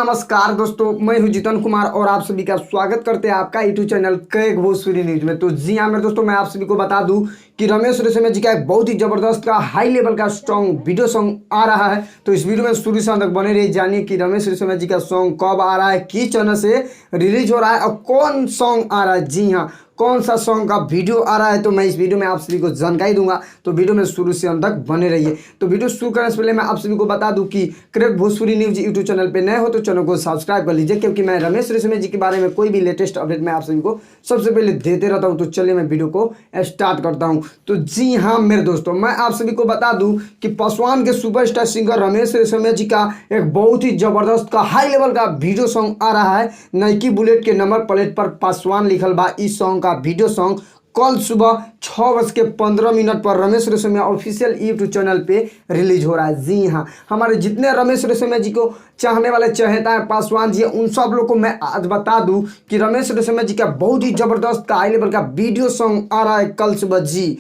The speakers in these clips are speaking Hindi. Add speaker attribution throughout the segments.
Speaker 1: नमस्कार दोस्तों, मैं हूं जितन कुमार और आप सभी का स्वागत करते हैं आपका YouTube channel Craig Bhojpuri news में। तो जी हाँ मेरे दोस्तों, मैं आप सभी को बता दूं कि रमेश रेशमिया जी का एक बहुत ही जबरदस्त का हाई लेवल का सॉन्ग वीडियो सॉन्ग आ रहा है। तो इस वीडियो में शुरू से अंत तक बने रहिए, जानिए कि रमेश रेशमिया जी का सॉन्ग कब आ रहा है, किस चैनल से रिलीज हो रहा है और कौन सॉन्ग आ रहा है। जी हाँ, कौन सा सॉन्ग का वीडियो आ रहा है तो मैं इस वीडियो में आप सभी को जानकारी दूंगा। तो वीडियो में शुरू से अंत तक बने रहिए। तो वीडियो शुरू करने से पहले मैं आप सभी को बता दूं कि Craig Bhojpuri news YouTube channel पे नए हो तो चैनल को सब्सक्राइब कर लीजिए, क्योंकि मैं रमेश रेशमिया जी के बारे में कोई भी लेटेस्ट अपडेट मैं आप सभी को सबसे पहले देते रहता हूं। तो चलिए मैं वीडियो को स्टार्ट करता हूं। तो जी हाँ मेरे दोस्तों, मैं आप सभी को बता दूं कि पासवान के सुपरस्टार सिंगर रमेश रेशमिया जी का एक बहुत ही जबरदस्त का हाई लेवल का वीडियो सॉन्ग आ रहा है। नाइकी बुलेट के नंबर प्लेट पर पासवान लिखल बा। इस सॉन्ग का वीडियो सॉन्ग कल सुबह 6:15 पर Ramesh Reshmiya official YouTube channel पे रिलीज हो रहा है। जी हाँ, हमारे जितने रमेश रेशमिया जी को चाहने वाले चाहता है पासवान जी, उन सब लोग को मैं आज बता दूं कि रमेश रेशमिया जी का बहुत ही जबरदस्त का हाई लेवल का वीडियो सॉन्ग आ रहा है कल सुबह। जी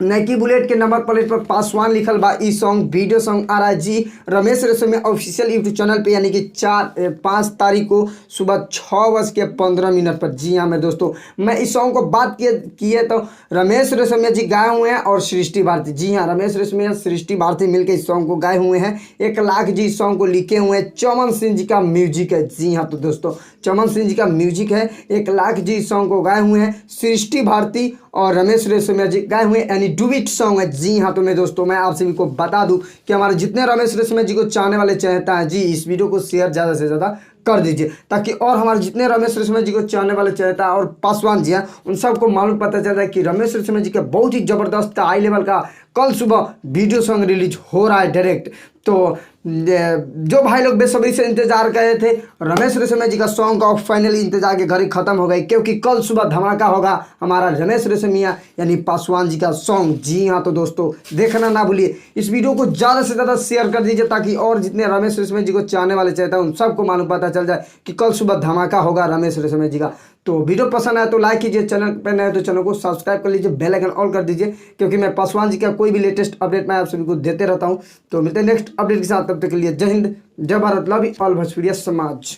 Speaker 1: नाइकी बुलेट के नंबर प्लेट पर पासवान लिखल बा। ई सॉन्ग वीडियो सॉन्ग आ रहा है जी Ramesh Reshmiya official YouTube channel पे, यानी कि 5 तारीख को सुबह 6:15 पर। जी हाँ मेरे दोस्तों, मैं इस सॉन्ग को बात किए तो रमेश रेशमिया जी गाए हुए हैं और सृष्टि भारती। जी हाँ, रमेश रेशमिया सृष्टि भारती मिलकर इस सॉन्ग को गाए हुए हैं। 1 लाख जी इस सॉन्ग को लिखे हुए हैं। चमन सिंह जी का म्यूजिक है। जी हाँ तो दोस्तों, चमन सिंह जी का म्यूजिक है। 1 लाख जी इस सॉन्ग को गाए हुए हैं। सृष्टि भारती और रमेश रेशमिया जी गाए हुए यानी डुबिट सॉन्ग है। जी हाँ तो मेरे दोस्तों, मैं आप सभी को बता दूं कि हमारे जितने रमेश रेशमिया जी को चाहने वाले चाहता है जी, इस वीडियो को शेयर ज़्यादा से ज़्यादा कर दीजिए, ताकि और हमारे जितने रमेश रेशमिया जी को चाहने वाले चाहता है और पासवान जी हैं उन सबको मालूम पता चल रहा है कि रमेश रेशमिया जी का बहुत ही जबरदस्त का हाई लेवल का कल सुबह वीडियो सॉन्ग रिलीज हो रहा है डायरेक्ट। तो जो भाई लोग बेसब्री से इंतजार कर रहे थे रमेश रेशमिया जी का सॉन्ग का, फाइनली इंतजार की घड़ी खत्म हो गई, क्योंकि कल सुबह धमाका होगा हमारा रमेश रेशमिया यानी पासवान जी का सॉन्ग। जी हाँ तो दोस्तों, देखना ना भूलिए, इस वीडियो को ज़्यादा से ज़्यादा शेयर कर दीजिए, ताकि और जितने रमेश रेशमिया जी को चाहने वाले चाहते हैं उन सबको मालूम पता चल जाए कि कल सुबह धमाका होगा रमेश रेशमिया जी का। तो वीडियो पसंद आए तो लाइक कीजिए, चैनल पर नए तो चैनल को सब्सक्राइब कर लीजिए, बेल आइकन ऑल कर दीजिए, क्योंकि मैं पासवान जी का कोई भी लेटेस्ट अपडेट मैं आप सभी को देते रहता हूँ। तो मिलते हैं नेक्स्ट अपडेट के साथ, तब तक के लिए जय हिंद, जय भारत, लव ऑल भोजपुरिया समाज।